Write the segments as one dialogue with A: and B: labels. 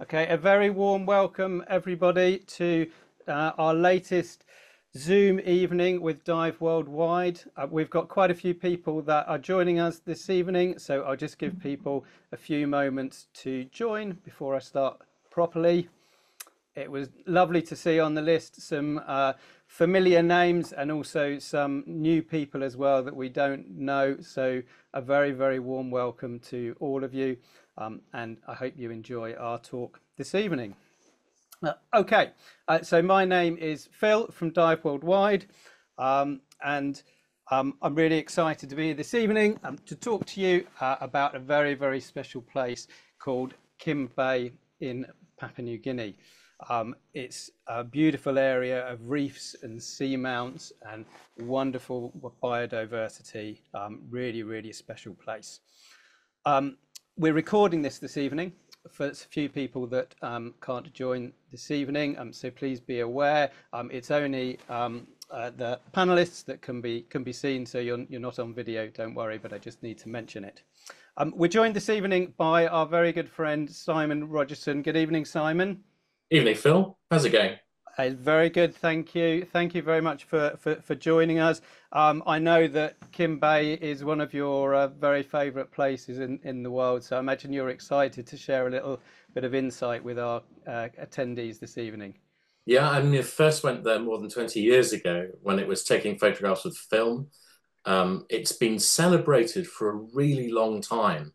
A: Okay, a very warm welcome, everybody, to our latest Zoom evening with Dive Worldwide. We've got quite a few people that are joining us this evening, so I'll just give people a few moments to join before I start properly. It was lovely to see on the list some familiar names and also some new people as well that we don't know. So a very, very warm welcome to all of you. And I hope you enjoy our talk this evening. So my name is Phil from Dive Worldwide. I'm really excited to be here this evening to talk to you about a very, very special place called Kimbe Bay in Papua New Guinea. It's a beautiful area of reefs and seamounts and wonderful biodiversity. Really, really a special place. We're recording this evening for a few people that can't join this evening, so please be aware. It's only the panelists that can be seen, so you're not on video. Don't worry, but I just need to mention it. We're joined this evening by our very good friend Simon Rogerson. Good evening, Simon.
B: Evening, Phil. How's it going?
A: Very good, thank you. Thank you very much for joining us. I know that Kimbe Bay is one of your very favourite places in the world, so I imagine you're excited to share a little bit of insight with our attendees this evening.
B: Yeah, I mean, I first went there more than 20 years ago when it was taking photographs with film. It's been celebrated for a really long time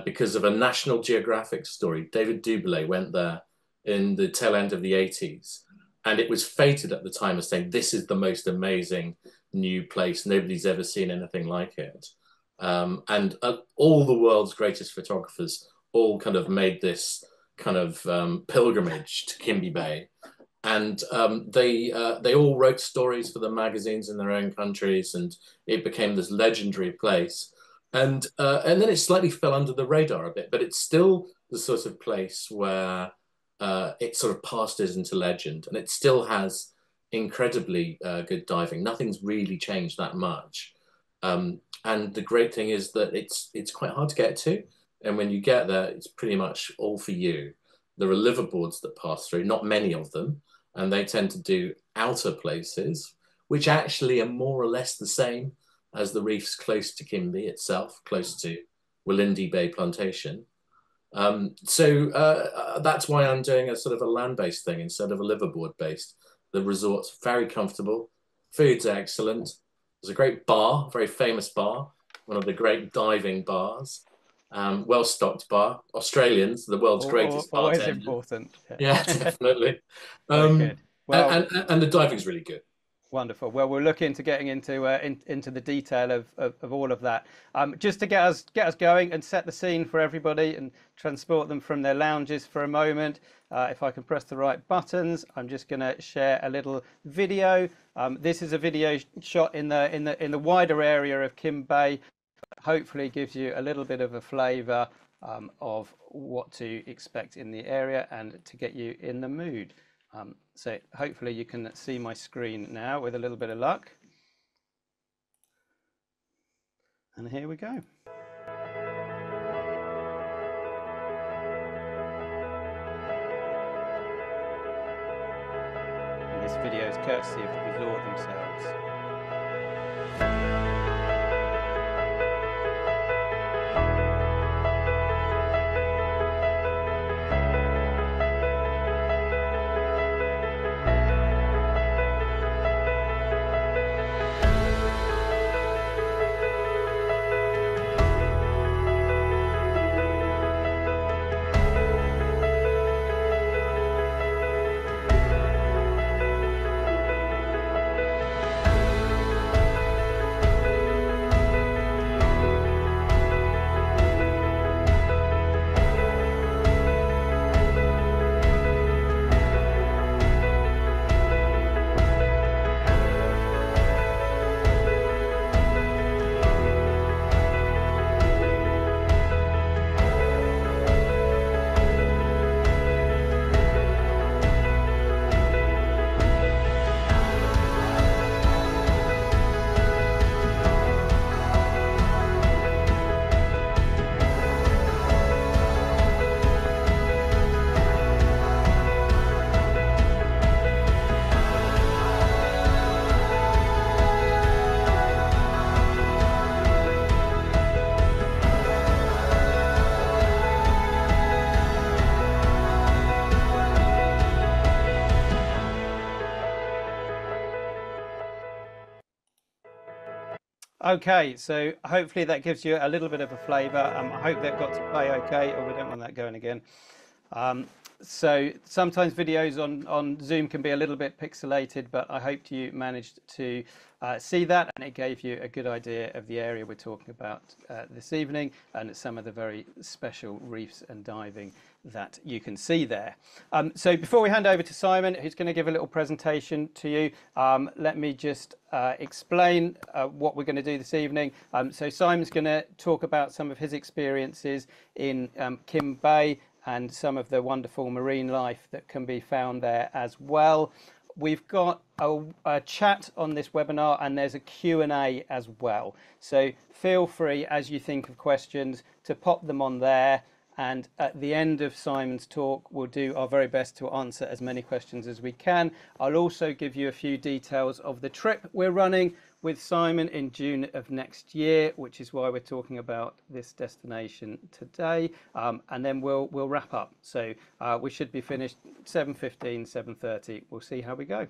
B: because of a National Geographic story. David Dubélé went there in the tail end of the 80s. And it was fated at the time as saying, this is the most amazing new place. Nobody's ever seen anything like it. And all the world's greatest photographers all kind of made this kind of pilgrimage to Kimbe Bay. And they all wrote stories for the magazines in their own countries, and it became this legendary place. And then it slightly fell under the radar a bit, but it's still the sort of place where it sort of passes into legend, and it still has incredibly good diving. Nothing's really changed that much. And the great thing is that it's quite hard to get to. And when you get there, it's pretty much all for you. There are liverboards that pass through, not many of them, and they tend to do outer places, which actually are more or less the same as the reefs close to Kimbe itself, close to Walindi Bay Plantation. That's why I'm doing a sort of a land-based thing instead of a liverboard-based. The resort's very comfortable, food's excellent. There's a great bar, very famous bar, one of the great diving bars, well-stocked bar. Australians, the world's greatest
A: Always
B: bartender.
A: important.
B: Yeah, definitely.
A: Good. Well,
B: and the diving's really good.
A: Wonderful. Well, we'll look into getting into the detail of all of that. Just to get us going and set the scene for everybody and transport them from their lounges for a moment. If I can press the right buttons, I'm just going to share a little video. This is a video shot in the wider area of Kimbe Bay. Hopefully, gives you a little bit of a flavour of what to expect in the area and to get you in the mood. So hopefully you can see my screen now with a little bit of luck. And here we go. And this video is courtesy of the resort themselves. Okay, so hopefully that gives you a little bit of a flavour. I hope that got to play okay, or we don't want that going again. Um, so sometimes videos on Zoom can be a little bit pixelated, but I hope you managed to see that, and it gave you a good idea of the area we're talking about this evening, and some of the very special reefs and diving that you can see there. So before we hand over to Simon, who's going to give a little presentation to you, let me just explain what we're going to do this evening. So Simon's going to talk about some of his experiences in Kimbe Bay and some of the wonderful marine life that can be found there as well. We've got a chat on this webinar, and there's a Q&A as well. So feel free, as you think of questions, to pop them on there. And at the end of Simon's talk, we'll do our very best to answer as many questions as we can. I'll also give you a few details of the trip we're running with Simon in June of next year, which is why we're talking about this destination today. And then we'll wrap up. So we should be finished 7:15, 7:30. We'll see how we go.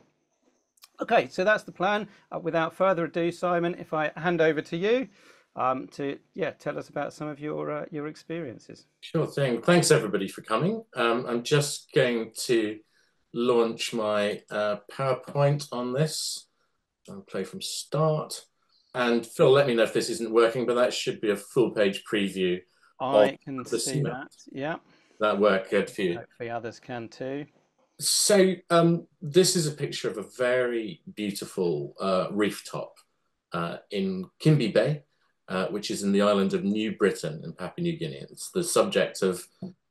A: Okay, so that's the plan. Without further ado, Simon, if I hand over to you to tell us about some of your experiences.
B: Sure thing. Thanks everybody for coming. I'm just going to launch my PowerPoint on this. I'll play from start. And Phil, let me know if this isn't working, but that should be a full page preview.
A: I can see that. Yeah.
B: That worked good for you.
A: Hopefully others can too.
B: So this is a picture of a very beautiful reef top in Kimbe Bay, which is in the island of New Britain in Papua New Guinea. It's the subject of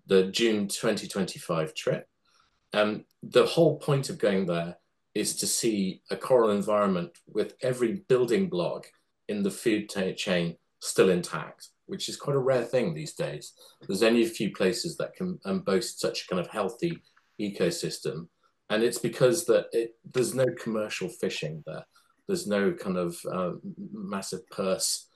B: the June 2025 trip. The whole point of going there is to see a coral environment with every building block in the food chain still intact, which is quite a rare thing these days. There's only a few places that can boast such a kind of healthy ecosystem. And it's because there's no commercial fishing there. There's no kind of massive purse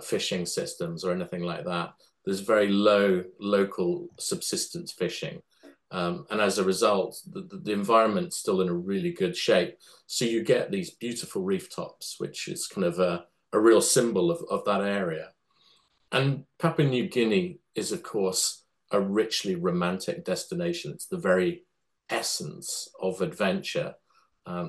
B: fishing systems or anything like that. There's very low local subsistence fishing. And as a result, the environment's still in a really good shape. So you get these beautiful reef tops, which is kind of a real symbol of that area. And Papua New Guinea is, of course, a richly romantic destination. It's the very essence of adventure.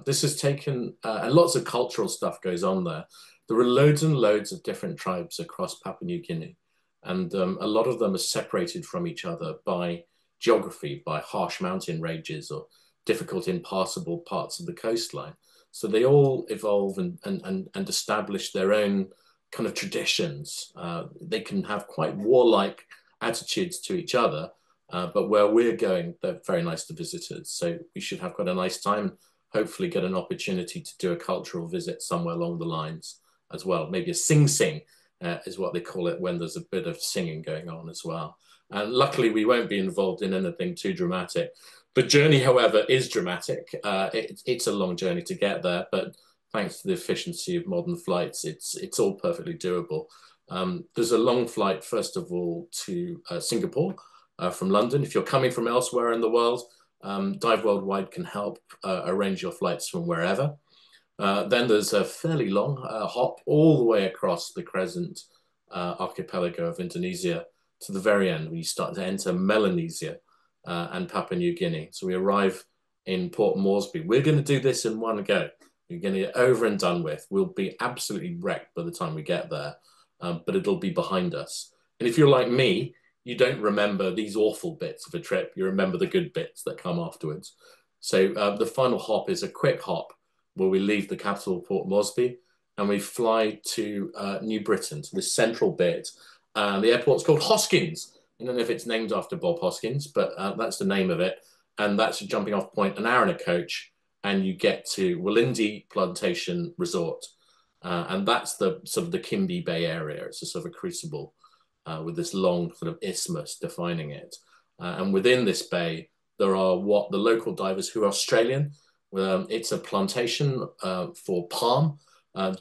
B: This has taken, and lots of cultural stuff goes on there. There are loads and loads of different tribes across Papua New Guinea. And a lot of them are separated from each other by geography, by harsh mountain ranges or difficult impassable parts of the coastline. So they all evolve and establish their own kind of traditions. They can have quite warlike attitudes to each other, but where we're going, they're very nice to visitors. So we should have quite a nice time, hopefully get an opportunity to do a cultural visit somewhere along the lines as well. Maybe a sing-sing is what they call it when there's a bit of singing going on as well. And luckily, we won't be involved in anything too dramatic. The journey, however, is dramatic. It's a long journey to get there, but thanks to the efficiency of modern flights, it's all perfectly doable. There's a long flight, first of all, to Singapore from London. If you're coming from elsewhere in the world, Dive Worldwide can help arrange your flights from wherever. Then there's a fairly long hop all the way across the crescent archipelago of Indonesia to the very end, when you start to enter Melanesia and Papua New Guinea. So we arrive in Port Moresby. We're going to do this in one go. We're going to get over and done with. We'll be absolutely wrecked by the time we get there, but it'll be behind us. And if you're like me, you don't remember these awful bits of a trip. You remember the good bits that come afterwards. So the final hop is a quick hop where we leave the capital, Port Moresby, and we fly to New Britain, to this central bit. The airport's called Hoskins. I don't know if it's named after Bob Hoskins, but that's the name of it. And that's a jumping off point, an hour in a coach, and you get to Walindi Plantation Resort. And that's the sort of the Kimbe Bay area. It's a sort of a crucible with this long sort of isthmus defining it. And within this bay, there are what the local divers who are Australian. It's a plantation for palm.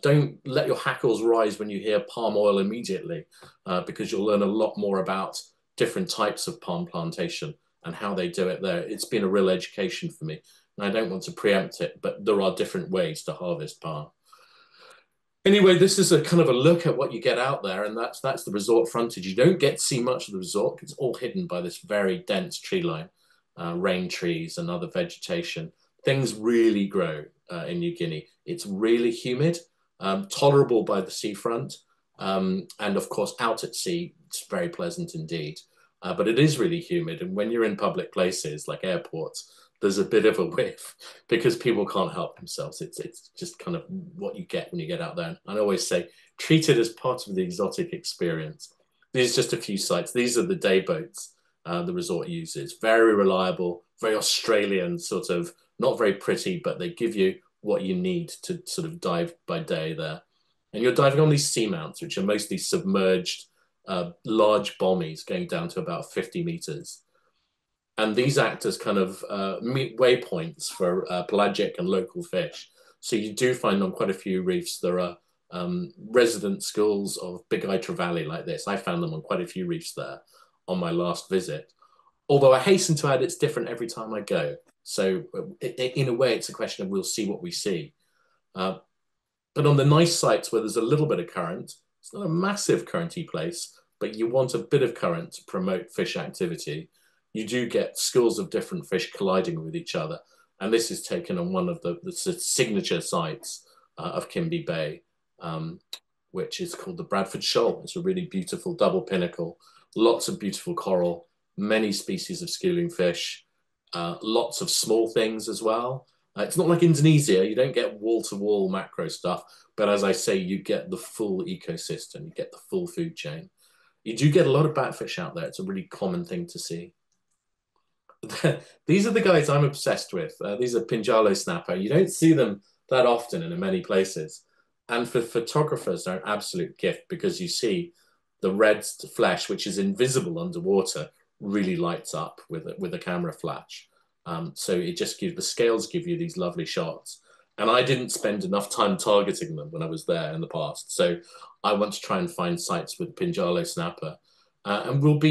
B: Don't let your hackles rise when you hear palm oil immediately, because you'll learn a lot more about different types of palm plantation and how they do it there. It's been a real education for me. And I don't want to preempt it, but there are different ways to harvest palm. Anyway, this is a kind of a look at what you get out there, and that's the resort frontage. You don't get to see much of the resort. It's all hidden by this very dense tree line, rain trees and other vegetation. Things really grow in New Guinea. It's really humid, tolerable by the seafront, and of course out at sea, it's very pleasant indeed. But it is really humid, and when you're in public places like airports, there's a bit of a whiff because people can't help themselves. It's just kind of what you get when you get out there. And I always say, treat it as part of the exotic experience. These are just a few sites. These are the day boats the resort uses. Very reliable, very Australian sort of, not very pretty, but they give you what you need to sort of dive by day there. And you're diving on these seamounts, which are mostly submerged, large bommies going down to about 50 meters. And these act as kind of waypoints for pelagic and local fish. So you do find on quite a few reefs there are resident schools of big-eyed trevally like this. I found them on quite a few reefs there on my last visit. Although I hasten to add, it's different every time I go. So in a way, it's a question of we'll see what we see. But on the nice sites where there's a little bit of current, it's not a massive currenty place, but you want a bit of current to promote fish activity. You do get schools of different fish colliding with each other. And this is taken on one of the signature sites of Kimbe Bay, which is called the Bradford Shoal. It's a really beautiful double pinnacle, lots of beautiful coral, many species of schooling fish, lots of small things as well. It's not like Indonesia, you don't get wall-to-wall macro stuff, but as I say, you get the full ecosystem, you get the full food chain. You do get a lot of batfish out there. It's a really common thing to see. These are the guys I'm obsessed with. These are Pinjalo snapper. You don't see them that often in many places. And for photographers, they're an absolute gift because you see the red flesh, which is invisible underwater, really lights up with a camera flash. So it just gives, the scales give you these lovely shots. And I didn't spend enough time targeting them when I was there in the past. So I want to try and find sites with Pinjalo snapper. And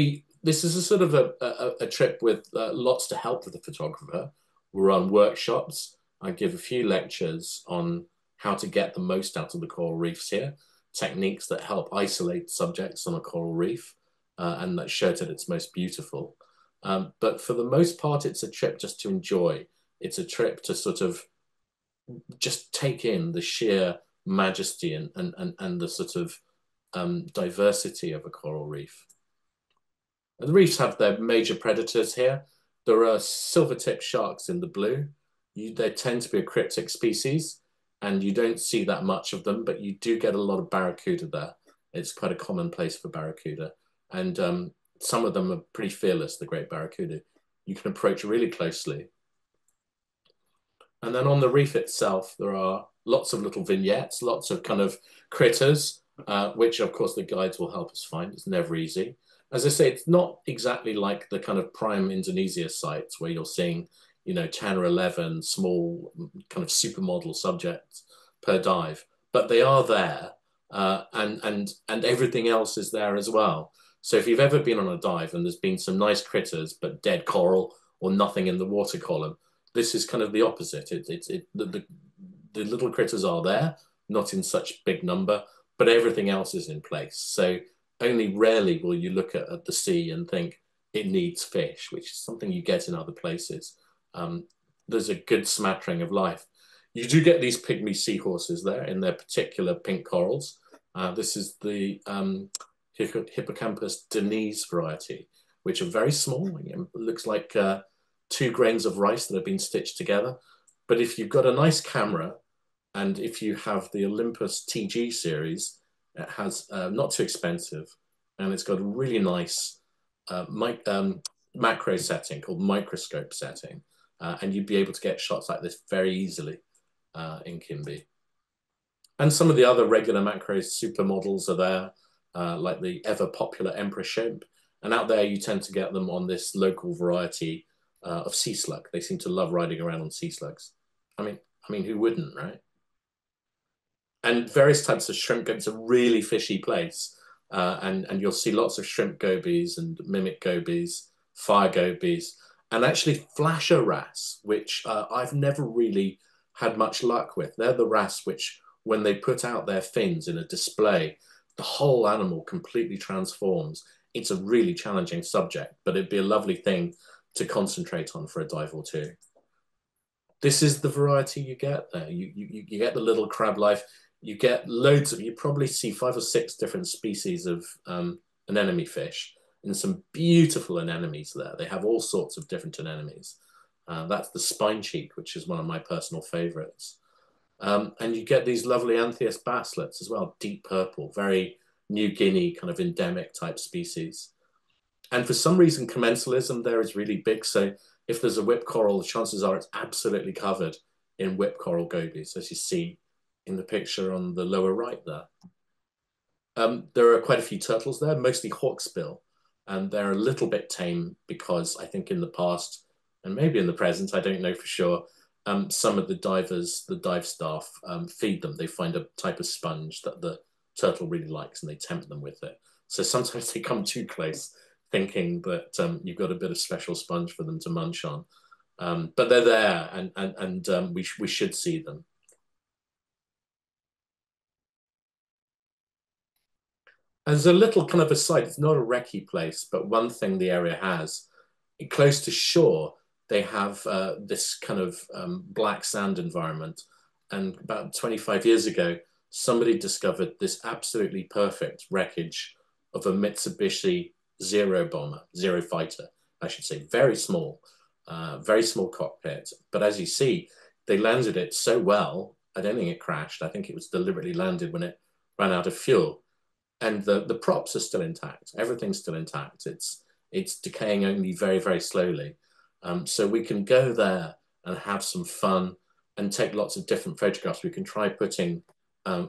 B: this is a sort of a trip with lots to help with the photographer. We'll run workshops. I give a few lectures on how to get the most out of the coral reefs here, techniques that help isolate subjects on a coral reef and that show it at its most beautiful. But for the most part, it's a trip just to enjoy. It's a trip to sort of just take in the sheer majesty and the sort of diversity of a coral reef. The reefs have their major predators here. There are silver-tip sharks in the blue. They tend to be a cryptic species, and you don't see that much of them, but you do get a lot of barracuda there. It's quite a common place for barracuda. And some of them are pretty fearless, the great barracuda. You can approach really closely. And then on the reef itself, there are lots of little vignettes, lots of kind of critters, which of course the guides will help us find. It's never easy. As I say, it's not exactly like the kind of prime Indonesia sites where you're seeing, 10 or 11 small kind of supermodel subjects per dive, but they are there, and everything else is there as well. So if you've ever been on a dive and there's been some nice critters but dead coral or nothing in the water column, this is kind of the opposite. The little critters are there, not in such big number, but everything else is in place. So only rarely will you look at the sea and think it needs fish, which is something you get in other places. There's a good smattering of life. You do get these pygmy seahorses there in their particular pink corals. This is the Hippocampus denise variety, which are very small. It looks like 2 grains of rice that have been stitched together. But if you've got a nice camera, and if you have the Olympus TG series, it has not too expensive, and it's got a really nice macro setting called microscope setting, and you'd be able to get shots like this very easily in Kimbe. And some of the other regular macro supermodels are there, like the ever popular emperor shrimp, and out there you tend to get them on this local variety of sea slug. They seem to love riding around on sea slugs. I mean, who wouldn't, right? And various types of shrimp. It's a really fishy place, and you'll see lots of shrimp gobies and mimic gobies, fire gobies, and actually flasher wrasse, which I've never really had much luck with. They're the wrasse which when they put out their fins in a display, the whole animal completely transforms. It's a really challenging subject, but it'd be a lovely thing to concentrate on for a dive or two. This is the variety you get there. You get the little crab life. You get loads of, you probably see 5 or 6 different species of anemone fish and some beautiful anemones there. They have all sorts of different anemones. That's the spine cheek, which is one of my personal favorites. And you get these lovely Anthias basslets as well, deep purple, very New Guinea kind of endemic type species. And for some reason, commensalism there is really big. So if there's a whip coral, the chances are it's absolutely covered in whip coral gobies, as you see in the picture on the lower right there. There are quite a few turtles there, mostly hawksbill, and they're a little bit tame because I think in the past, and maybe in the present, I don't know for sure, some of the divers, the dive staff, feed them. They find a type of sponge that the turtle really likes and they tempt them with it. So sometimes they come too close, thinking that you've got a bit of special sponge for them to munch on. But they're there, and we should see them. As a little kind of aside, it's not a recce place, but one thing the area has, close to shore, they have this kind of black sand environment. And about 25 years ago, somebody discovered this absolutely perfect wreckage of a Mitsubishi Zero bomber, Zero fighter, I should say, very small cockpit. But as you see, they landed it so well, I don't think it crashed. I think it was deliberately landed when it ran out of fuel. And the props are still intact. Everything's still intact. It's decaying only very, very slowly. So we can go there and have some fun and take lots of different photographs. We can try putting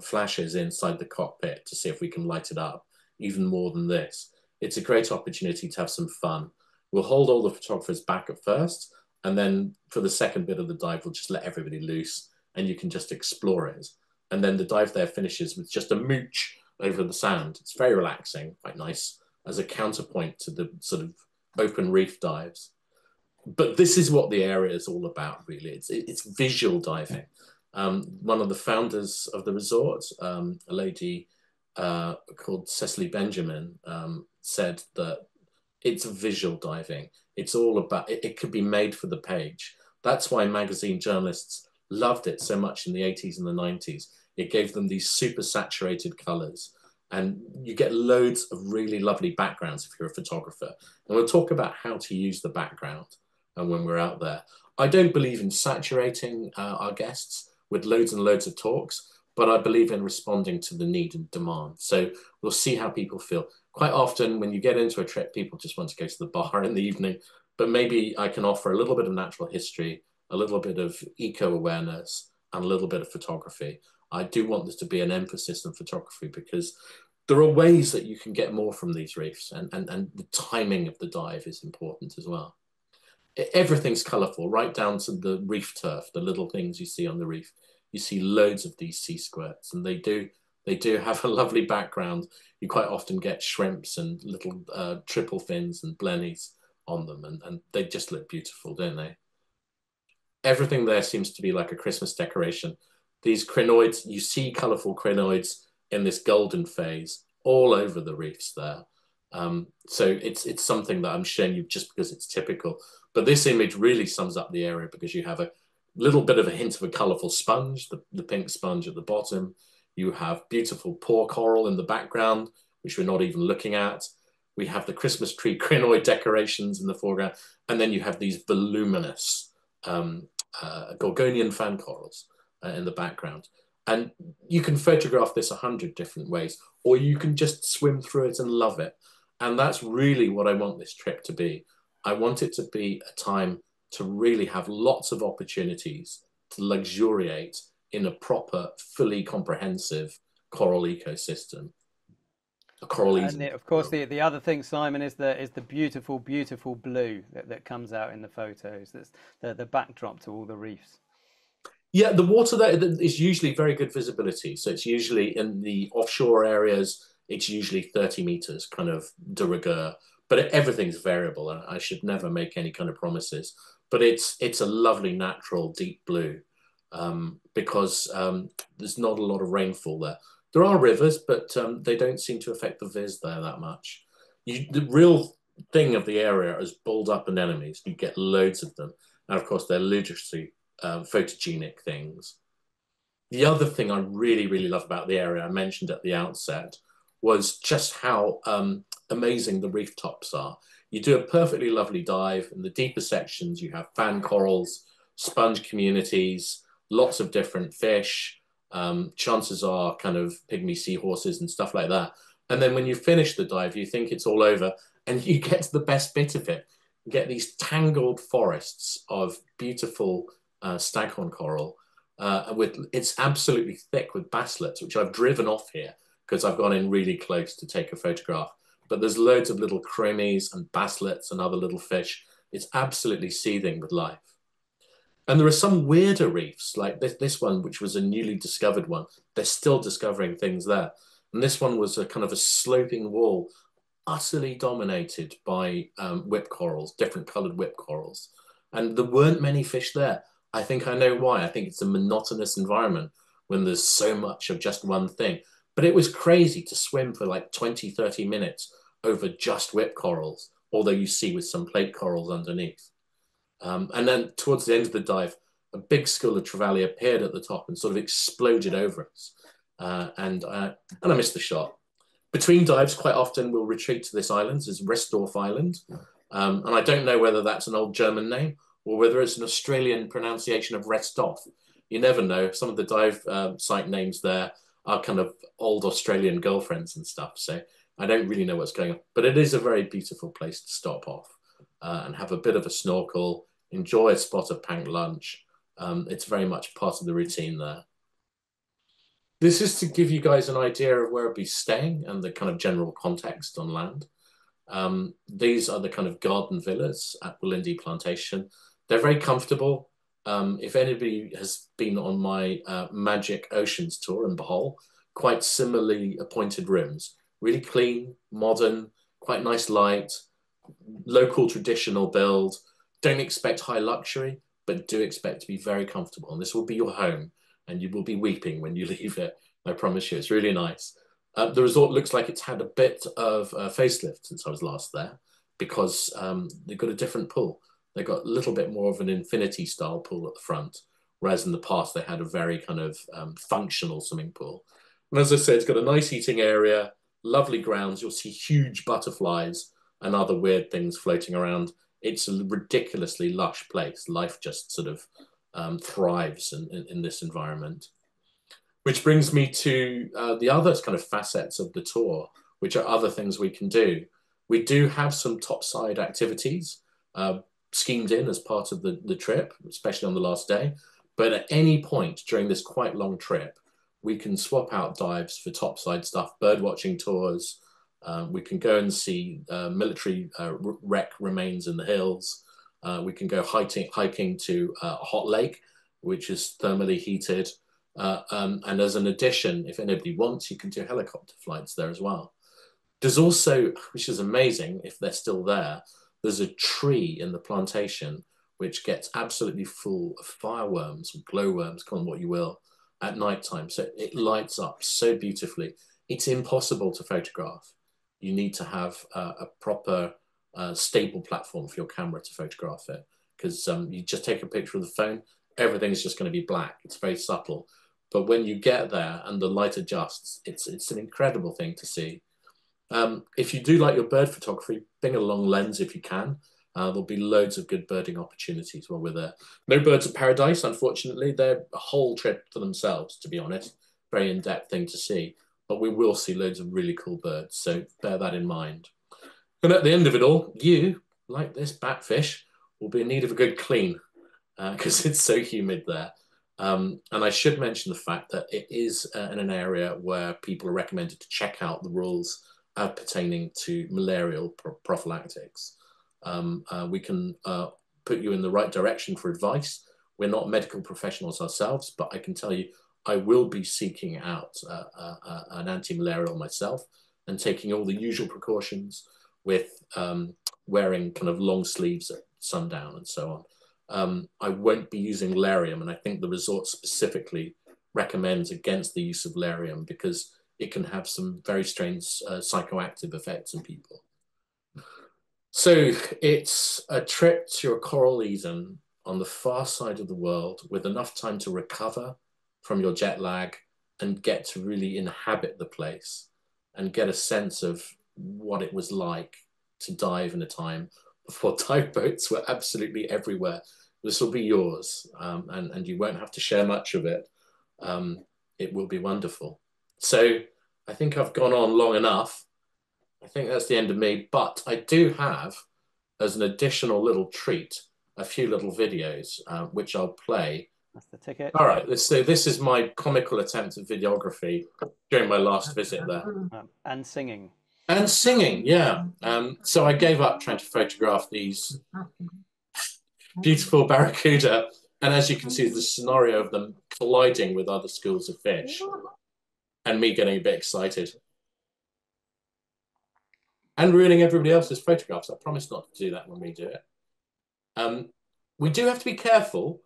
B: flashes inside the cockpit to see if we can light it up even more than this. It's a great opportunity to have some fun. We'll hold all the photographers back at first, and then for the second bit of the dive, we'll just let everybody loose and you can just explore it. And then the dive there finishes with just a mooch over the sand. It's very relaxing, quite nice, as a counterpoint to the sort of open reef dives. But this is what the area is all about, really. It's visual diving. One of the founders of the resort, a lady called Cecily Benjamin, said that it's visual diving. It's all about, it could be made for the page. That's why magazine journalists loved it so much in the 80s and the 90s. It gave them these super saturated colors, and you get loads of really lovely backgrounds if you're a photographer. And we'll talk about how to use the background when we're out there. I don't believe in saturating our guests with loads and loads of talks, but I believe in responding to the need and demand. So we'll see how people feel. Quite often when you get into a trip, people just want to go to the bar in the evening, but maybe I can offer a little bit of natural history, a little bit of eco-awareness, and a little bit of photography. I do want this to be an emphasis on photography because there are ways that you can get more from these reefs, and the timing of the dive is important as well. Everything's colorful, right down to the reef turf, the little things you see on the reef. You see loads of these sea squirts, and they do have a lovely background. You quite often get shrimps and little triple fins and blennies on them, and they just look beautiful, don't they? Everything there seems to be like a Christmas decoration. These crinoids, you see colorful crinoids in this golden phase all over the reefs there. So it's something that I'm showing you just because it's typical. But this image really sums up the area because you have a little bit of a hint of a colorful sponge, the pink sponge at the bottom. You have beautiful paw coral in the background, which we're not even looking at. We have the Christmas tree crinoid decorations in the foreground. And then you have these voluminous Gorgonian fan corals in the background. And you can photograph this 100 different ways, or you can just swim through it and love it. And that's really what I want this trip to be. I want it to be a time to really have lots of opportunities to luxuriate in a proper, fully comprehensive coral ecosystem. A coral
A: And of course, the other thing, Simon, is the beautiful, beautiful blue that comes out in the photos. That's the backdrop to all the reefs.
B: Yeah, the water there is usually very good visibility. So it's usually in the offshore areas, it's usually 30 meters kind of de rigueur, but everything's variable. I should never make any kind of promises, but it's a lovely natural deep blue. because there's not a lot of rainfall there. There are rivers, but they don't seem to affect the viz there that much. The real thing of the area is bulled up anemones. You get loads of them. And of course, they're ludicrously photogenic things. The other thing I really, really love about the area I mentioned at the outset was just how amazing the reef tops are. You do a perfectly lovely dive. In the deeper sections, you have fan corals, sponge communities, lots of different fish. Chances are kind of pygmy seahorses and stuff like that. And then when you finish the dive, you think it's all over and you get to the best bit of it. You get these tangled forests of beautiful staghorn coral. It's absolutely thick with basslets, which I've driven off here because I've gone in really close to take a photograph. But there's loads of little crimmies and basslets and other little fish. It's absolutely seething with life. And there are some weirder reefs, like this one, which was a newly discovered one. They're still discovering things there. And this one was a kind of a sloping wall, utterly dominated by whip corals, different colored whip corals. And there weren't many fish there. I think I know why. I think it's a monotonous environment when there's so much of just one thing. But it was crazy to swim for like 20, 30 minutes over just whip corals, although you see with some plate corals underneath. And then towards the end of the dive, a big school of trevally appeared at the top and sort of exploded over us. And I missed the shot. Between dives, quite often we'll retreat to this island. It's Restdorf Island. And I don't know whether that's an old German name or whether it's an Australian pronunciation of Restdorf. You never know. Some of the dive site names there are kind of old Australian girlfriends and stuff. So I don't really know what's going on. But it is a very beautiful place to stop off and have a bit of a snorkel, enjoy a spot of pank lunch. It's very much part of the routine there. This is to give you guys an idea of where I'll be staying and the kind of general context on land. These are the kind of garden villas at Willindi Plantation. They're very comfortable. If anybody has been on my Magic Oceans tour in Bohol, quite similarly appointed rooms. Really clean, modern, quite nice light, local traditional build. Don't expect high luxury, but do expect to be very comfortable. And this will be your home, and you will be weeping when you leave it. I promise you, it's really nice. The resort looks like it's had a bit of a facelift since I was last there, because they've got a different pool. They've got a little bit more of an infinity style pool at the front, whereas in the past they had a very kind of functional swimming pool. And as I said, it's got a nice eating area, lovely grounds. You'll see huge butterflies and other weird things floating around. It's a ridiculously lush place. Life just sort of thrives in this environment. Which brings me to the other kind of facets of the tour, which are other things we can do. We do have some topside activities schemed in as part of the trip, especially on the last day. But at any point during this quite long trip, we can swap out dives for topside stuff, bird watching tours. We can go and see military wreck remains in the hills. We can go hiking to a hot lake, which is thermally heated. And as an addition, if anybody wants, you can do helicopter flights there as well. There's also, which is amazing if they're still there, there's a tree in the plantation which gets absolutely full of fireworms, glowworms, call them what you will, at night time. So it lights up so beautifully. It's impossible to photograph. You need to have a proper stable platform for your camera to photograph it, because you just take a picture of the phone, everything's just going to be black. It's very subtle. But when you get there and the light adjusts, it's an incredible thing to see. If you do like your bird photography, bring a long lens if you can. There'll be loads of good birding opportunities while we're there. No birds of paradise, unfortunately. They're a whole trip for themselves, to be honest. Very in-depth thing to see. But we will see loads of really cool birds, so bear that in mind. And at the end of it all, you, like this batfish, will be in need of a good clean, because it's so humid there. And I should mention the fact that it is in an area where people are recommended to check out the rules pertaining to malarial prophylactics. We can put you in the right direction for advice. We're not medical professionals ourselves, but I can tell you I will be seeking out an anti-malarial myself and taking all the usual precautions with wearing kind of long sleeves at sundown and so on. I won't be using Larium, and I think the resort specifically recommends against the use of Larium because it can have some very strange psychoactive effects in people. So it's a trip to a coral Eden on the far side of the world with enough time to recover from your jet lag and get to really inhabit the place and get a sense of what it was like to dive in a time before dive boats were absolutely everywhere. This will be yours, and you won't have to share much of it. It will be wonderful. So I think I've gone on long enough. I think that's the end of me, but I do have, as an additional little treat, a few little videos, which I'll play.
A: That's the ticket.
B: All right, so this is my comical attempt at videography during my last visit there.
A: And singing.
B: And singing, yeah. So I gave up trying to photograph these beautiful barracuda. And as you can see, the scenario of them colliding with other schools of fish and me getting a bit excited. And ruining everybody else's photographs. I promise not to do that when we do it. We do have to be careful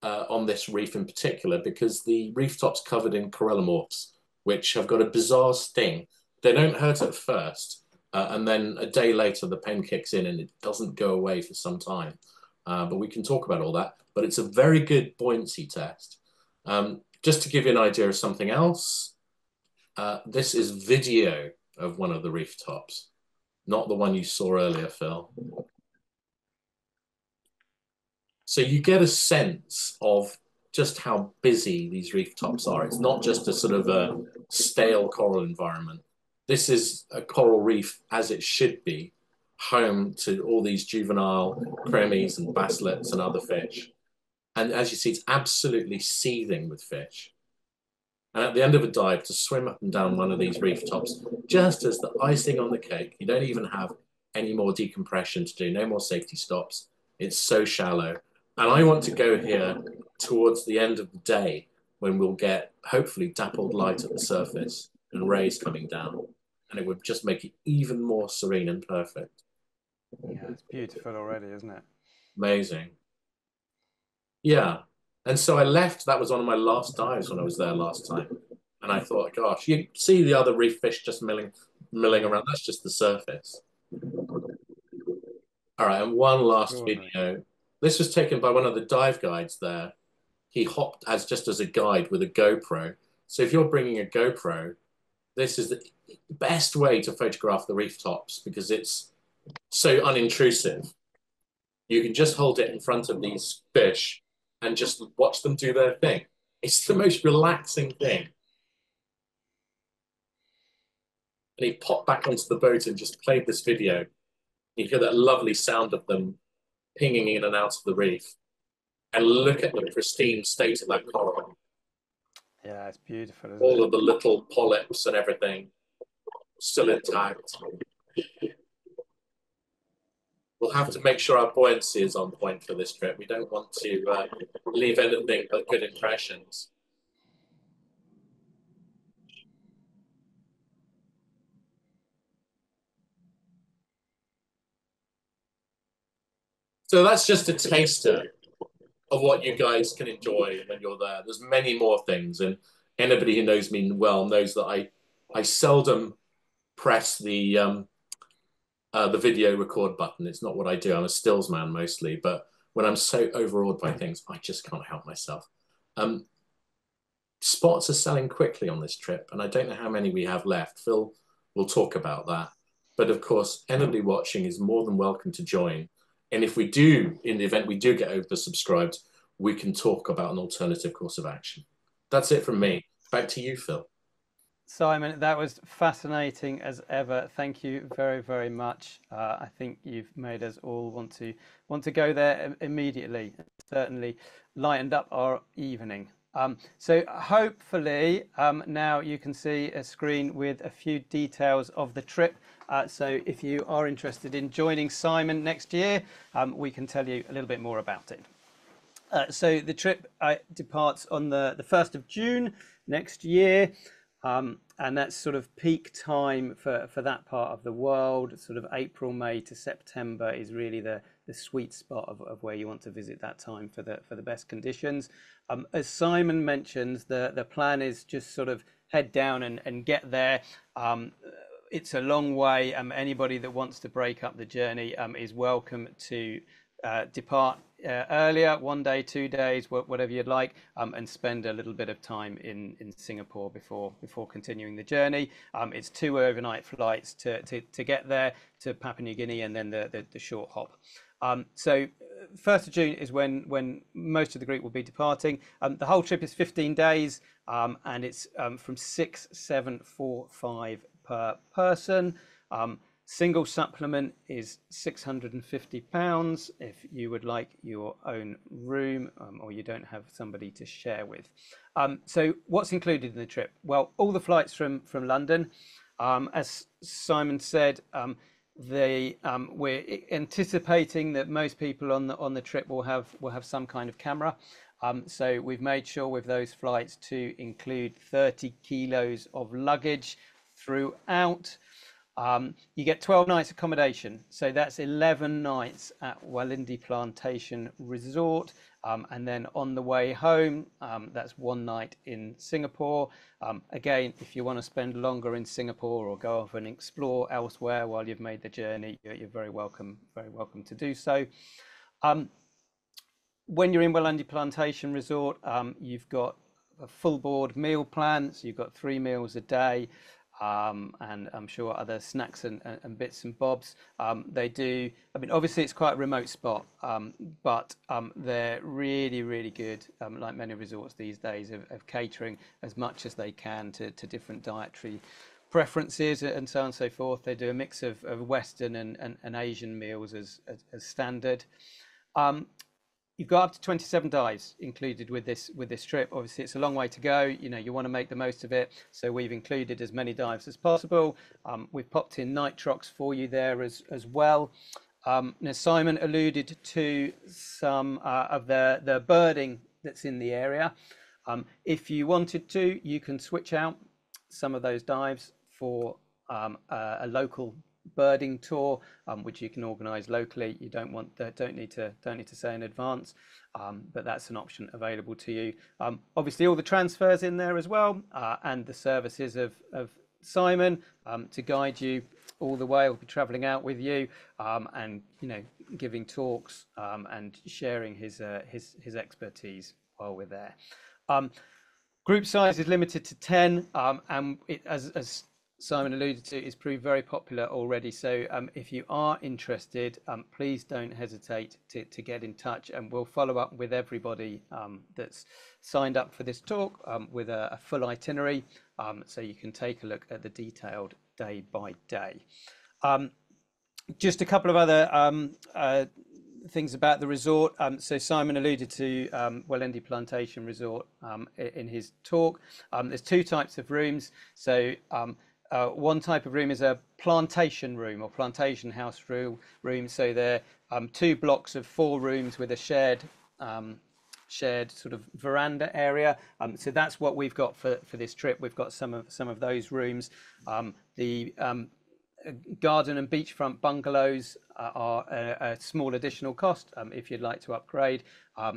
B: on this reef in particular because the reef top's covered in corallimorphs, which have got a bizarre sting. They don't hurt at first, and then a day later the pain kicks in and it doesn't go away for some time. But we can talk about all that. But it's a very good buoyancy test. Just to give you an idea of something else, this is video of one of the reef tops, not the one you saw earlier, Phil. So you get a sense of just how busy these reef tops are. It's not just a sort of a stale coral environment. This is a coral reef as it should be, home to all these juvenile chromies and basslettes and other fish. And as you see, it's absolutely seething with fish. And at the end of a dive, to swim up and down one of these reef tops, just as the icing on the cake, you don't even have any more decompression to do, no more safety stops. It's so shallow. And I want to go here towards the end of the day when we'll get hopefully dappled light at the surface and rays coming down. And it would just make it even more serene and perfect.
A: Yeah, it's beautiful already, isn't it?
B: Amazing. Yeah. And so I left. That was one of my last dives when I was there last time. And I thought, gosh, you see the other reef fish just milling around. That's just the surface. All right. And one last video. This was taken by one of the dive guides there. He hopped just as a guide with a GoPro. So if you're bringing a GoPro, this is the best way to photograph the reef tops because it's so unintrusive. You can just hold it in front of these fish and just watch them do their thing. It's the most relaxing thing. And he popped back onto the boat and just played this video. You hear that lovely sound of them pinging in and out of the reef. And look at the pristine state of that coral.
A: Yeah, it's beautiful, isn't
B: All
A: it?
B: of the little polyps and everything still intact. We'll have to make sure our buoyancy is on point for this trip. We don't want to leave anything but good impressions. So that's just a taster of what you guys can enjoy when you're there. There's many more things, and anybody who knows me well knows that I seldom press the video record button. It's not what I do. I'm a stills man mostly, but when I'm so overawed by things, I just can't help myself. Spots are selling quickly on this trip, and I don't know how many we have left. Phil will talk about that. But of course, anybody watching is more than welcome to join. And if we do, in the event we do get oversubscribed, we can talk about an alternative course of action. That's it from me. Back to you, Phil.
A: Simon, that was fascinating as ever. Thank you very, very much. I think you've made us all want to go there immediately. Certainly lightened up our evening. So hopefully now you can see a screen with a few details of the trip. So if you are interested in joining Simon next year, we can tell you a little bit more about it. So the trip departs on the 1st of June next year. And that's sort of peak time for that part of the world. Sort of April, May to September is really the the sweet spot of where you want to visit that time for the best conditions. As Simon mentions, the plan is just sort of head down and get there. It's a long way. Anybody that wants to break up the journey is welcome to depart earlier, 1 day, 2 days, whatever you'd like, and spend a little bit of time in Singapore before continuing the journey. It's 2 overnight flights to get there to Papua New Guinea, and then the short hop. So 1st of June is when most of the group will be departing. The whole trip is 15 days, and it's from 6,745 per person. Single supplement is £650 if you would like your own room, or you don't have somebody to share with. So what's included in the trip? Well, all the flights from London. As Simon said, we're anticipating that most people on the trip will have some kind of camera. So we've made sure with those flights to include 30 kilos of luggage throughout. You get 12 nights accommodation, so that's 11 nights at Walindi Plantation Resort, and then on the way home, that's 1 night in Singapore. Again, if you want to spend longer in Singapore or go off and explore elsewhere while you've made the journey, you're very welcome to do so. When you're in Walindi Plantation Resort, you've got a full board meal plan, so you've got 3 meals a day. And I'm sure other snacks and bits and bobs. They do, I mean, obviously it's quite a remote spot, but they're really, really good, like many resorts these days, of catering as much as they can to different dietary preferences and so on and so forth. They do a mix of Western and Asian meals as standard. You've got up to 27 dives included with this trip. Obviously, it's a long way to go. You want to make the most of it. So we've included as many dives as possible. We've popped in nitrox for you there as well. Now, Simon alluded to some of the birding that's in the area. If you wanted to, you can switch out some of those dives for a local birding tour, which you can organise locally. You don't need to say in advance, but that's an option available to you. Obviously, all the transfers in there as well, and the services of Simon to guide you all the way. He'll be travelling out with you, and giving talks and sharing his expertise while we're there. Group size is limited to 10, and as Simon alluded to, is proved very popular already. So if you are interested, please don't hesitate to get in touch, and we'll follow up with everybody that's signed up for this talk with a full itinerary, so you can take a look at the detailed day by day. Just a couple of other things about the resort. So Simon alluded to Walindi Plantation Resort in his talk. There's 2 types of rooms. So one type of room is a plantation room or plantation house room. So they're 2 blocks of 4 rooms with a shared sort of veranda area. So that's what we've got for this trip. We've got some of those rooms. The garden and beachfront bungalows are a small additional cost if you'd like to upgrade,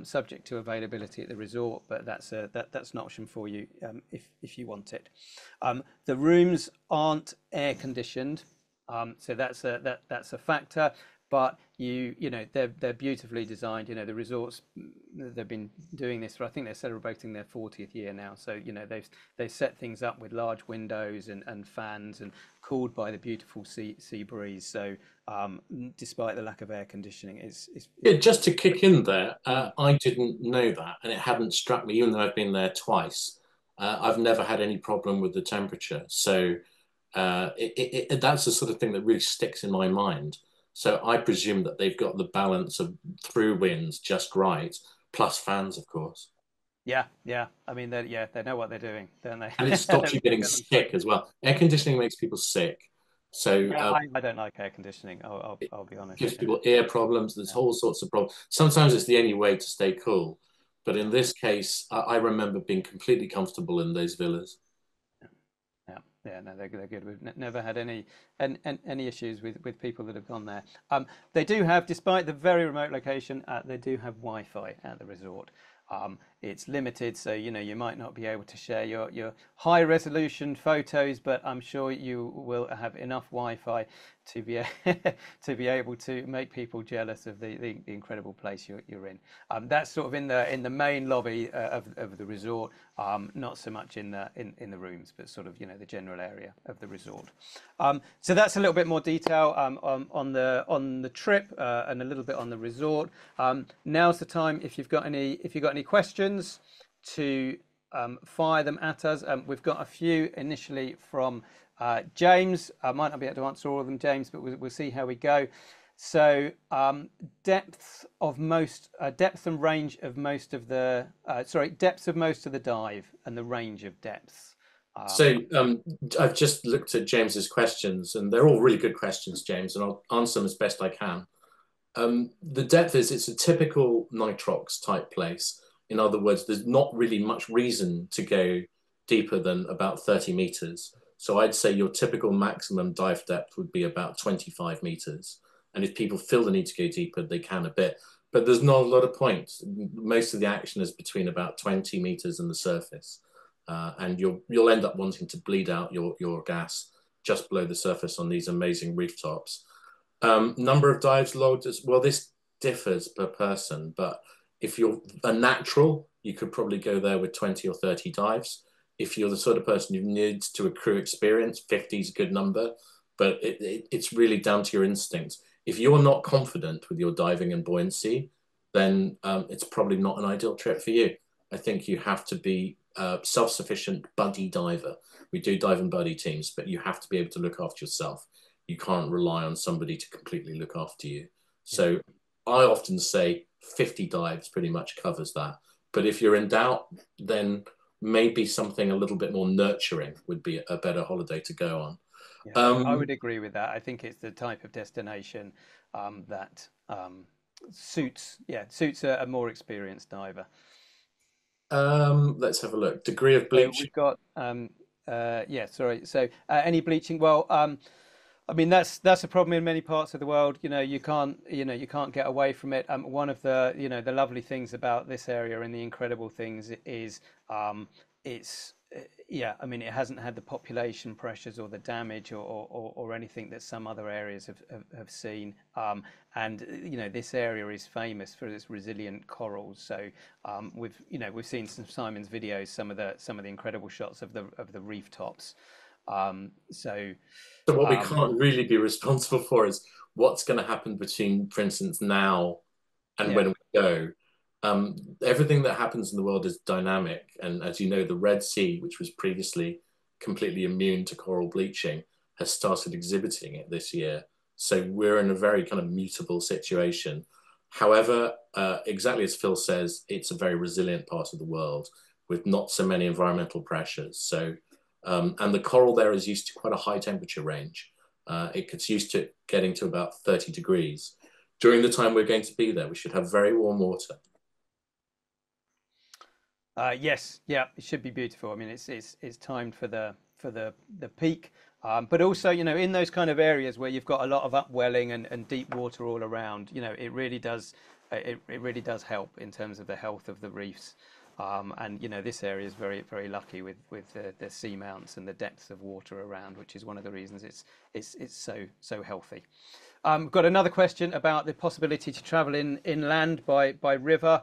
A: subject to availability at the resort, but that's an option for you if you want it. The rooms aren't air conditioned, so that's a factor. But they're beautifully designed. The resorts, they've been doing this for, I think they're celebrating their 40th year now. So they've set things up with large windows and fans and cooled by the beautiful sea breeze. So despite the lack of air conditioning, it's
B: yeah. Just to kick in there, I didn't know that, and it hadn't struck me, even though I've been there twice. I've never had any problem with the temperature. So that's the sort of thing that really sticks in my mind. So I presume that they've got the balance of through winds just right, plus fans, of course.
A: Yeah. I mean, they know what they're doing, don't they?
B: And it stops you getting sick as well. Air conditioning makes people sick. So
A: yeah, I don't like air conditioning. I'll be honest.
B: Gives people ear problems. There's all sorts of problems. Sometimes it's the only way to stay cool. But in this case, I remember being completely comfortable in those villas.
A: Yeah. Yeah, no, they're good. We've never had any issues with people that have gone there. They do have, despite the very remote location, they do have Wi-Fi at the resort. It's limited, so you might not be able to share your high resolution photos, but I'm sure you will have enough Wi-Fi to be to be able to make people jealous of the incredible place you're in. That's sort of in the main lobby of the resort, not so much in the rooms, but sort of the general area of the resort. So that's a little bit more detail on the trip and a little bit on the resort. Now's the time if you've got any questions to fire them at us. We've got a few initially from James. I might not be able to answer all of them, James, but we'll see how we go. So depth and range of most of the depths of most of the dive and the range of depths.
B: So I've just looked at James's questions, and they're all really good questions, James, and I'll answer them as best I can. The depth it's a typical nitrox type place. In other words, there's not really much reason to go deeper than about 30 meters. So I'd say your typical maximum dive depth would be about 25 meters. And if people feel the need to go deeper, they can a bit. But there's not a lot of point. Most of the action is between about 20 meters and the surface. And you'll end up wanting to bleed out your gas just below the surface on these amazing reef tops. Number of dives logged, well, this differs per person, but if you're a natural, you could probably go there with 20 or 30 dives. If you're the sort of person who needs to accrue experience, 50 is a good number, but it's really down to your instincts. If you're not confident with your diving and buoyancy, then it's probably not an ideal trip for you. I think you have to be a self-sufficient buddy diver. We do dive and buddy teams, but you have to be able to look after yourself. You can't rely on somebody to completely look after you. So I often say 50 dives pretty much covers that. But if you're in doubt, then maybe something a little bit more nurturing would be a better holiday to go on.
A: Yeah, I would agree with that. I think it's the type of destination that suits a more experienced diver.
B: Let's have a look. Degree of bleaching.
A: So we've got sorry. So any bleaching? Well, I mean that's a problem in many parts of the world. You can't get away from it. One of the the lovely things about this area and the incredible things is it's I mean it hasn't had the population pressures or the damage or anything that some other areas have seen. And this area is famous for its resilient corals. So we've seen some Simon's videos, some of the incredible shots of the reef tops. So
B: what we can't really be responsible for is what's going to happen between, for instance, now and when we go. Everything that happens in the world is dynamic. And as you know, the Red Sea, which was previously completely immune to coral bleaching, has started exhibiting it this year. So we're in a very kind of mutable situation. However, exactly as Phil says, it's a very resilient part of the world with not so many environmental pressures. So, and the coral there is used to quite a high temperature range. It gets used to getting to about 30 degrees. During the time we're going to be there, we should have very warm water.
A: Yes, yeah, it should be beautiful. I mean, it's timed for the peak, but also in those kind of areas where you've got a lot of upwelling and deep water all around, it really does help in terms of the health of the reefs. And this area is very very lucky with the seamounts and the depths of water around, which is one of the reasons it's so healthy. We've got another question about the possibility to travel inland by river.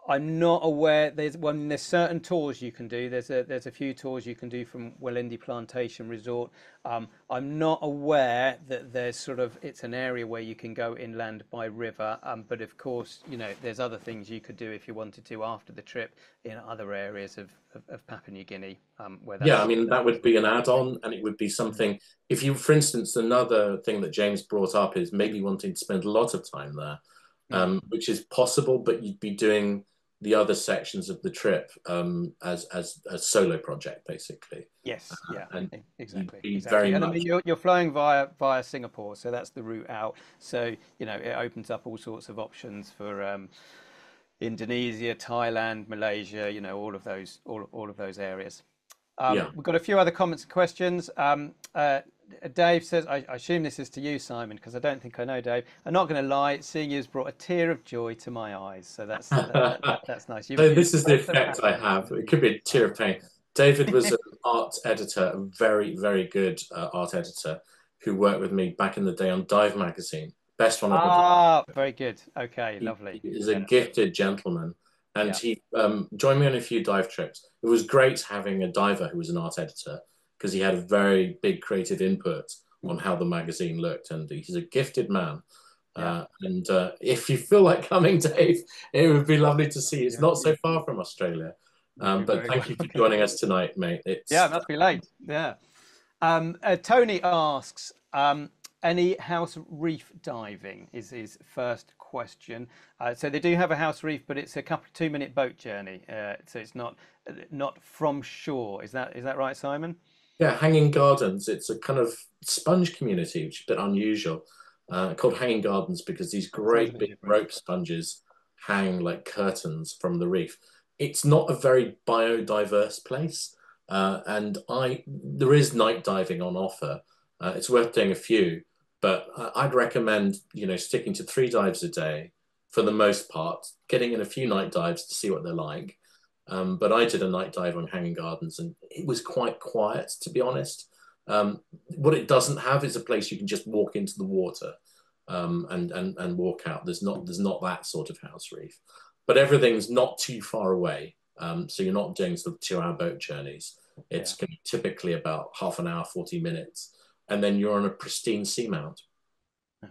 A: I'm not aware. There's certain tours you can do. There's a few tours you can do from Welindi Plantation Resort. I'm not aware that there's it's an area where you can go inland by river. But of course, there's other things you could do if you wanted to after the trip in other areas of Papua New Guinea.
B: I mean that would be an add-on, and it would be something. If you, for instance, another thing that James brought up is maybe wanting to spend a lot of time there, which is possible, but you'd be doing the other sections of the trip as a solo project, basically.
A: Yes, and exactly.
B: Very
A: and
B: much.
A: I mean, you're flying via Singapore, so that's the route out. So it opens up all sorts of options for Indonesia, Thailand, Malaysia. All of those areas.
B: Yeah.
A: We've got a few other comments and questions. Dave says, I assume this is to you, Simon, because I don't think I know Dave. I'm not going to lie, seeing you has brought a tear of joy to my eyes. So that's nice.
B: So this is the effect I have. It could be a tear of pain. David was an art editor, a very, very good art editor who worked with me back in the day on Dive magazine. Best one I've ever
A: Ah, very good. Okay,
B: He
A: lovely.
B: is a
A: Yeah,
B: gifted gentleman, and
A: yeah,
B: he joined me on a few dive trips. It was great having a diver who was an art editor because he had a very big creative input on how the magazine looked, and he's a gifted man.
A: yeah.
B: And if you feel like coming, Dave, it would be lovely to see you. It's
A: Yeah,
B: not so far from Australia.
A: you'd be
B: But
A: very
B: thank you for
A: welcome.
B: joining us tonight, mate.
A: Yeah,
B: It's
A: it must be late. Yeah. Tony asks, any house reef diving is his first question. So they do have a house reef, but it's a couple 2-minute boat journey. So it's not from shore. Is that right, Simon?
B: Yeah, Hanging Gardens. It's a kind of sponge community, which is a bit unusual, called Hanging Gardens because these
A: That sounds a
B: great
A: bit
B: big
A: different.
B: rope sponges hang like curtains from the reef. It's not a very biodiverse place, and there is night diving on offer. It's worth doing a few, but I'd recommend sticking to 3 dives a day for the most part, getting in a few night dives to see what they're like. But I did a night dive on Hanging Gardens and it was quite quiet, to be honest. What it doesn't have is a place you can just walk into the water and walk out. There's not that sort of house reef, but everything's not too far away. So you're not doing sort of 2-hour boat journeys.
A: Yeah.
B: It's going to be typically about half an hour, 40 minutes, and then you're on a pristine seamount.
A: Yeah.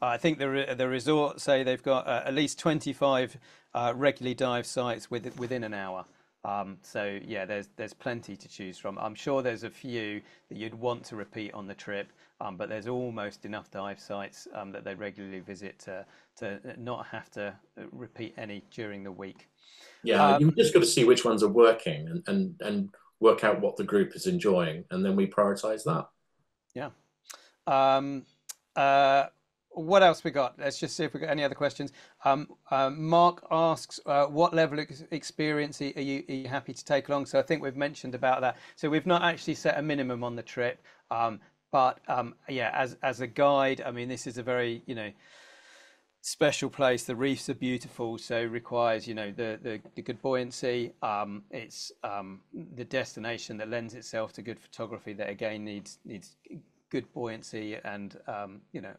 A: I think the resort say they've got at least 25 regularly dive sites within an hour. So yeah, there's plenty to choose from. I'm sure there's a few that you'd want to repeat on the trip, but there's almost enough dive sites that they regularly visit to not have to repeat any during the week.
B: Yeah,
A: Um,
B: you've just got to see which ones are working and work out what the group is enjoying, and then we prioritize that.
A: yeah. Um, uh, what else we got? Let's just see if we got any other questions. Mark asks, what level of experience are you happy to take along? So I think we've mentioned about that. So we've not actually set a minimum on the trip, but yeah, as a guide, I mean, this is a very special place. The reefs are beautiful, so requires the good buoyancy. It's the destination that lends itself to good photography. That again needs good buoyancy and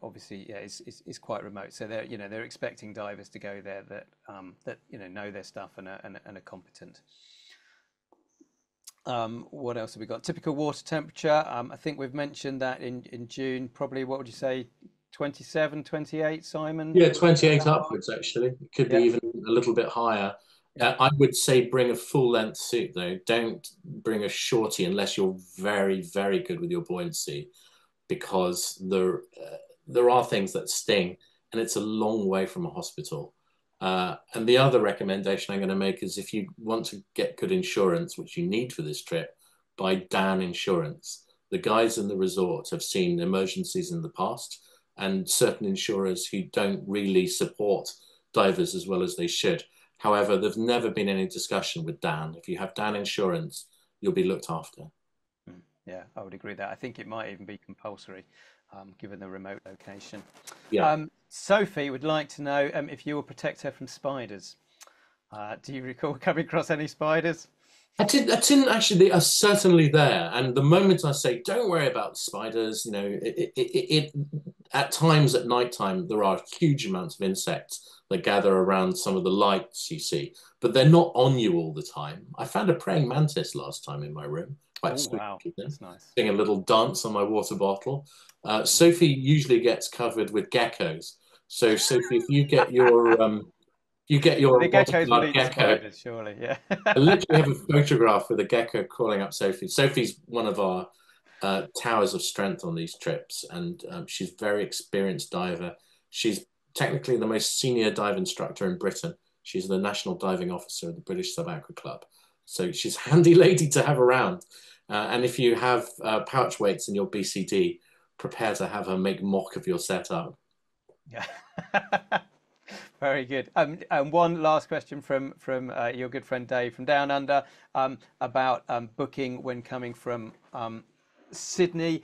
A: obviously yeah is quite remote. So they're expecting divers to go there that know their stuff and are competent. What else have we got? Typical water temperature. I think we've mentioned that in June, probably, what would you say, 27, 28, Simon?
B: Yeah, 28 upwards, actually. It could be
A: Yeah,
B: even a little bit higher.
A: yeah,
B: I would say bring a full length suit, though. Don't bring a shorty unless you're very, very good with your buoyancy, because there are things that sting, and it's a long way from a hospital. And the other recommendation I'm going to make is if you want to get good insurance, which you need for this trip, buy Dan Insurance. The guys in the resort have seen emergencies in the past, and certain insurers who don't really support divers as well as they should. However, there's never been any discussion with Dan. If you have Dan Insurance, you'll be looked after.
A: yeah. I would agree with that. I think it might even be compulsory, given the remote location.
B: Yeah.
A: Sophie would like to know if you will protect her from spiders. Do you recall coming across any spiders?
B: I didn't actually. They are certainly there, and the moment I say, "Don't worry about the spiders," at times at night time there are huge amounts of insects that gather around some of the lights you see, but they're not on you all the time. I found a praying mantis last time in my room, quite
A: Oh wow,
B: spooky thing,
A: that's nice.
B: doing a little dance on my water bottle. Sophie usually gets covered with geckos, so Sophie, if you get
A: The
B: your
A: geckos will
B: waterguard
A: eat the
B: gecko.
A: spiders, surely. Yeah.
B: I literally have a photograph with a gecko crawling up Sophie. Sophie's one of our towers of strength on these trips, and she's a very experienced diver. She's technically the most senior dive instructor in Britain. She's the national diving officer of the British Sub-Aqua Club. So she's a handy lady to have around. And if you have pouch weights in your BCD, prepare to have her make mock of your setup.
A: Yeah. Very good. And one last question from your good friend Dave from Down Under, about booking when coming from Sydney.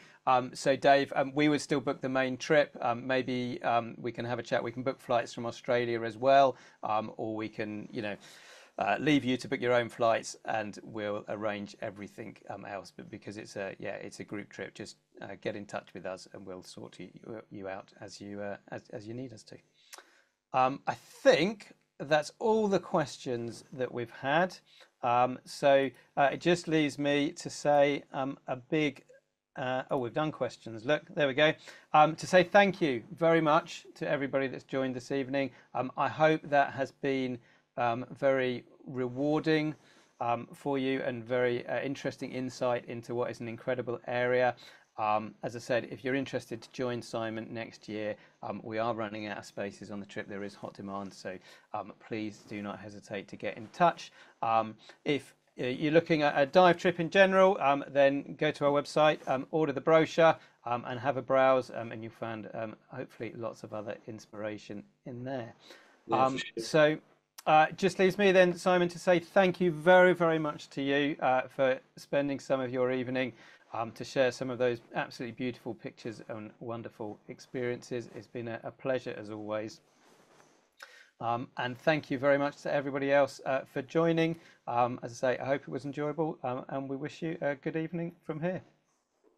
A: So Dave, we would still book the main trip. Maybe we can have a chat. We can book flights from Australia as well, or we can, leave you to book your own flights, and we'll arrange everything else. But because it's a group trip, just get in touch with us, and we'll sort you out as you need us to. I think that's all the questions that we've had. So it just leaves me to say a big, oh, we've done questions. Look, there we go. To say thank you very much to everybody that's joined this evening. I hope that has been very rewarding for you, and very interesting insight into what is an incredible area. As I said, if you're interested to join Simon next year, we are running out of spaces on the trip. There is hot demand, so please do not hesitate to get in touch. If you're looking at a dive trip in general, then go to our website, order the brochure, and have a browse, and you'll find hopefully lots of other inspiration in there.
B: Yeah, for sure.
A: So just leaves me then, Simon, to say thank you very, very much to you for spending some of your evening to share some of those absolutely beautiful pictures and wonderful experiences. It's been a pleasure as always. And thank you very much to everybody else for joining. As I say, I hope it was enjoyable, and we wish you a good evening from here.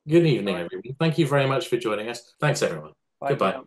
B: Good evening, everybody. Thank you very much for joining us. Thanks, everyone.
A: Bye for
B: Goodbye.
A: now.